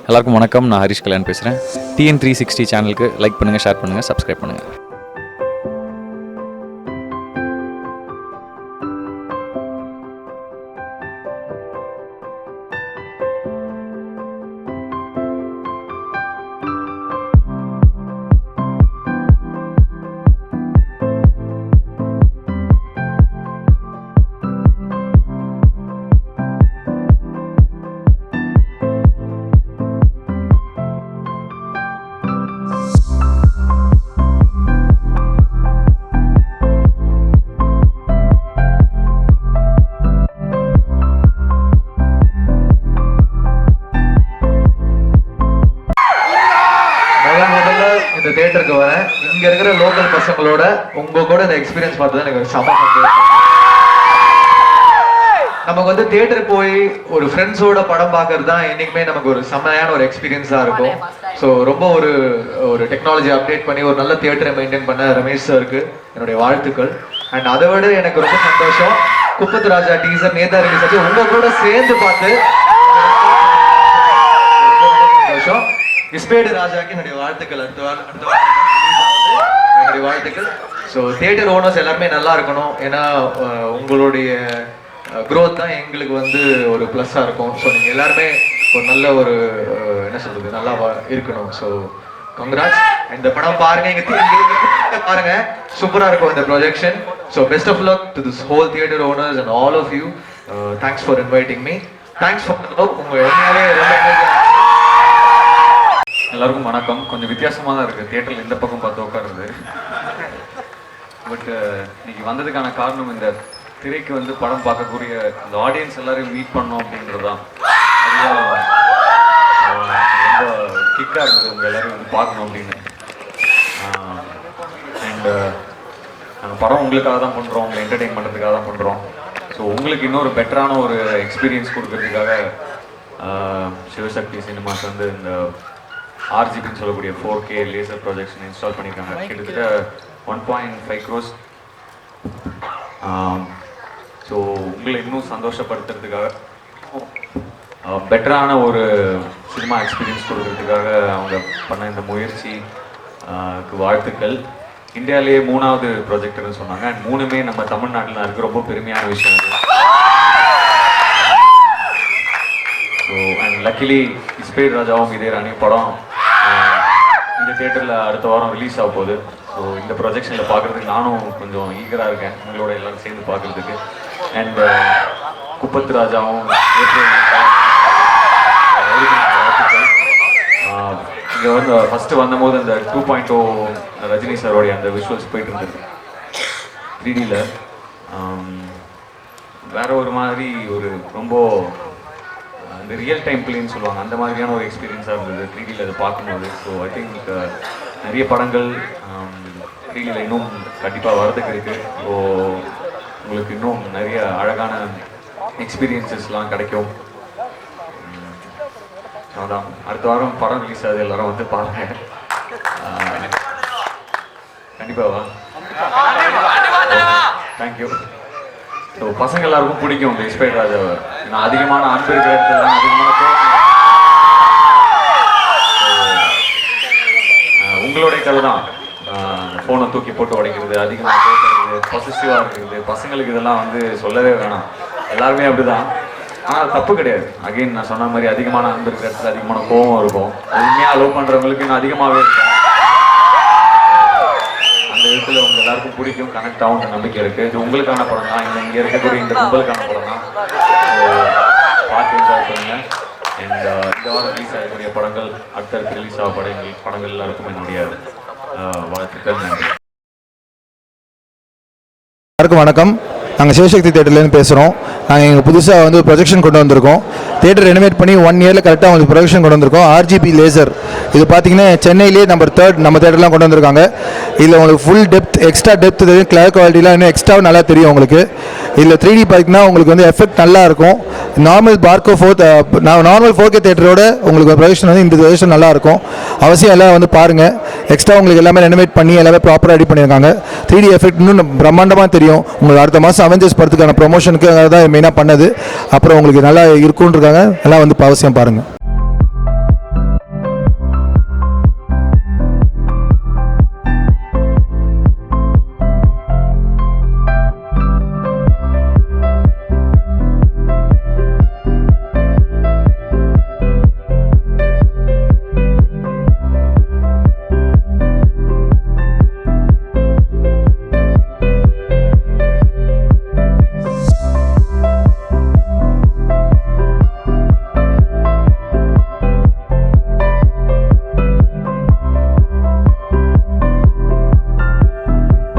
எல்லாருக்கும் வணக்கம். நான் ஹரிஷ் கல்யாண் பேசுகிறேன். TN360 சேனலுக்கு லைக் பண்ணுங்கள், ஷேர் பண்ணுங்கள், சப்ஸ்கிரைப் பண்ணுங்கள். இந்த தியேட்டருக்கு வரேன். இங்க இருக்கிற லோக்கல் பசங்களோட உங்க கூட இந்த எக்ஸ்பீரியன்ஸ் பார்த்தது எனக்கு செம சந்தோஷம். நமக்கு வந்து தியேட்டர் போய் ஒரு ஃப்ரெண்ட்ஸோட படம் பார்க்கறது தான் என்னைக்குமே நமக்கு ஒரு செம்மையான ஒரு எக்ஸ்பீரியன்ஸா இருக்கும். ஸோ ரொம்ப ஒரு டெக்னாலஜி அப்டேட் பண்ணி ஒரு நல்ல தியேட்டரை மெயின்டைன் பண்ண ரமேஷ் சாருக்கு என்னுடைய வாழ்த்துக்கள். அண்ட் அதை விட எனக்கு ரொம்ப சந்தோஷம், குப்பத்து ராஜா டீசர் நேதா ரிலீஸ் ஆச்சு, உங்க கூட சேர்ந்து பார்த்து சந்தோஷம். இஸ்பேடு ராஜாக்கு என்னுடைய வாழ்த்துக்கள். என்னுடைய வாழ்த்துக்கள். ஸோ தியேட்டர் ஓனர்ஸ் எல்லாருமே நல்லா இருக்கணும். ஏன்னா உங்களுடைய க்ரோத் தான் எங்களுக்கு வந்து ஒரு ப்ளஸ்ஸாக இருக்கும். ஸோ நீங்கள் எல்லாருமே ஒரு நல்ல ஒரு என்ன சொல்றது நல்லா இருக்கணும். So congrats. இந்த படம் பாருங்க, எங்க பாருங்க, சூப்பராக இருக்கும் இந்த projection. So best of luck to this whole theatre owners and all of you. Thanks for inviting me. Thanks for love. உங்க உண்மையாலே ரொம்ப எல்லாருக்கும் வணக்கம். கொஞ்சம் வித்தியாசமாக தான் இருக்குது தியேட்டரில் இந்த பக்கம் பார்த்து உட்காருது. பட் இன்னைக்கு வந்ததுக்கான காரணம் இந்த திரைக்கு வந்து படம் பார்க்கக்கூடிய இந்த ஆடியன்ஸ் எல்லாரையும் மீட் பண்ணோம் அப்படின்றது தான். ரொம்ப கிக்காக இருக்குது உங்கள் எல்லாரையும் வந்து பார்க்கணும் அப்படின்னு. அண்டு நாங்கள் படம் உங்களுக்காக தான் பண்ணுறோம், உங்களை என்டர்டெயின் பண்ணுறதுக்காக தான் பண்ணுறோம். ஸோ உங்களுக்கு இன்னொரு பெட்டரான ஒரு எக்ஸ்பீரியன்ஸ் கொடுக்கறதுக்காக சிவசக்தி சினிமாஸ் வந்து இந்த RGBன்னு சொல்லக்கூடிய 4K லேசர் ப்ரொஜெக்ஷன் இன்ஸ்டால் பண்ணியிருக்காங்க. கிட்டத்தட்ட 1.5 crores. ஸோ உங்களை இன்னும் சந்தோஷப்படுத்துறதுக்காக பெட்டரான ஒரு சினிமா எக்ஸ்பீரியன்ஸ் கொடுக்கறதுக்காக அவங்க பண்ண இந்த முயற்சிக்கு வாழ்த்துக்கள். இந்தியாவிலேயே 3வது ப்ரொஜெக்டர்னு சொன்னாங்க. அண்ட் 3மே நம்ம தமிழ்நாட்டில் இருக்குது. ரொம்ப பெருமையான விஷயம் அது. ஸோ அண்ட் லக்கிலி இஸ்பேடு ராஜாவும் இதே ராணி படம் இந்த தியேட்டரில் அடுத்த வாரம் ரிலீஸ் ஆக போகுது. ஸோ இந்த ப்ரொஜெக்ஷனில் பார்க்குறதுக்கு நானும் கொஞ்சம் ஈகராக இருக்கேன், உங்களோட எல்லோரும் சேர்ந்து பார்க்குறதுக்கு. அண்ட் குப்பத்து ராஜாவும் இங்கே வந்து ஃபஸ்ட்டு வந்தபோது அந்த 2.0 ரஜினி சாரோடைய அந்த விஷுவல்ஸ் போயிட்டு இருந்தது 3Dயில். வேற ஒரு மாதிரி ஒரு ரொம்ப இந்த ரியல் டைம் பிளேன்னு சொல்லுவாங்க, அந்த மாதிரியான ஒரு எக்ஸ்பீரியன்ஸாக இருந்தது 3Dயில் அதை பார்க்கும்போது. ஸோ ஐ திங்க் நிறைய படங்கள் 3Dயில் இன்னும் கண்டிப்பாக வரதுக்கு இருக்குது. ஸோ உங்களுக்கு இன்னும் நிறைய அழகான எக்ஸ்பீரியன்ஸஸ்லாம் கிடைக்கும். அதான் அடுத்த வாரம் படம் ரிலீஸ் ஆகுது, எல்லாரும் வந்து பாருங்க. கண்டிப்பாக தேங்க்யூ. ஸோ பசங்க எல்லாருக்கும் பிடிக்கும் இந்த இஸ்பேடு ராஜாவை. நான் அதிகமான அன்பு இருக்கிற இடத்துல அதிகமான உங்களுடைய கதை தான். ஃபோனை தூக்கி போட்டு உடைக்கிறது, அதிகமாக பேசுறது, பொசசிவாக இருக்கிறது, பசங்களுக்கு இதெல்லாம் வந்து சொல்லவே வேணாம். எல்லாருமே அப்படிதான். ஆனால் அது தப்பு கிடையாது. அகைன் நான் சொன்ன மாதிரி அதிகமான அன்பு இருக்கிற இடத்துல அதிகமான கோபம் இருக்கும். உண்மையாக அலோவ் பண்ணுறவங்களுக்கு இன்னும் அதிகமாகவே இருக்கும். அந்த விதத்தில் உங்க எல்லாருக்கும் பிடிக்கும், கனெக்ட் ஆகும் நம்பிக்கை இருக்குது. இது உங்களுக்கான படம் தான், இங்கே இருக்கக்கூடிய இந்த கும்பலுக்கான படம் தான். பார்த்து என்ஜாய் பண்ணுங்க. அண்ட் இந்த வாரம் ரிலீஸ் ஆகக்கூடிய படங்கள், அடுத்தடுத்து ரிலீஸ் ஆக படங்கள் எல்லாருக்கும் என்னுடைய வாழ்த்துக்கள். நன்றி. எல்லாருக்கும் வணக்கம். நாங்கள் சிவசக்தி தேட்டர்லேருந்து பேசுகிறோம். நாங்கள் இங்கே புதுசாக வந்து ப்ரொஜெக்ஷன் கொண்டு வந்திருக்கோம். தேட்டர் ரெனோவேட் பண்ணி 1 இயரில் கரெக்டாக வந்து ப்ரொஜெக்ஷன் கொண்டு வந்திருக்கோம். RGB லேசர் இது பார்த்தீங்கன்னா சென்னையிலேயே நம்பர் 3 நம்ம தேட்டர்லாம் கொண்டு வந்திருக்காங்க. இதில் உங்களுக்கு ஃபுல் டெப்த், எக்ஸ்ட்ரா டெப்த் தெரியும், கிளியர் குவாலிட்டிலாம் இன்னும் எக்ஸ்ட்ரா நல்லா தெரியும் உங்களுக்கு. இதில் 3D பார்த்தீங்கன்னா உங்களுக்கு வந்து எஃபெக்ட் நல்லா இருக்கும். நார்மல் 4K தேட்டரோட உங்களுக்கு ப்ரொஜெக்ஷன் வந்து இந்த ப்ரொஜெக்ஷன் நல்லா இருக்கும். அவசியம் எல்லாம் வந்து பாருங்கள். எக்ஸ்ட்ரா உங்களுக்கு எல்லாமே ரெனோவேட் பண்ணி எல்லாமே ப்ராப்பராக ரெடி பண்ணியிருக்காங்க. 3D எஃபெக்ட் இன்னும் பிரம்மாண்டமாக தெரியும். உங்களுக்கு அடுத்த மாதம் அவெஞ்சர்ஸ் படத்துக்கான ப்ரொமோஷனுக்கு தான் மெயினாக பண்ணது. அப்புறம் உங்களுக்கு நல்லா இருக்குன்னு இருக்காங்க. எல்லாம் வந்து அவசியம் பாருங்கள்.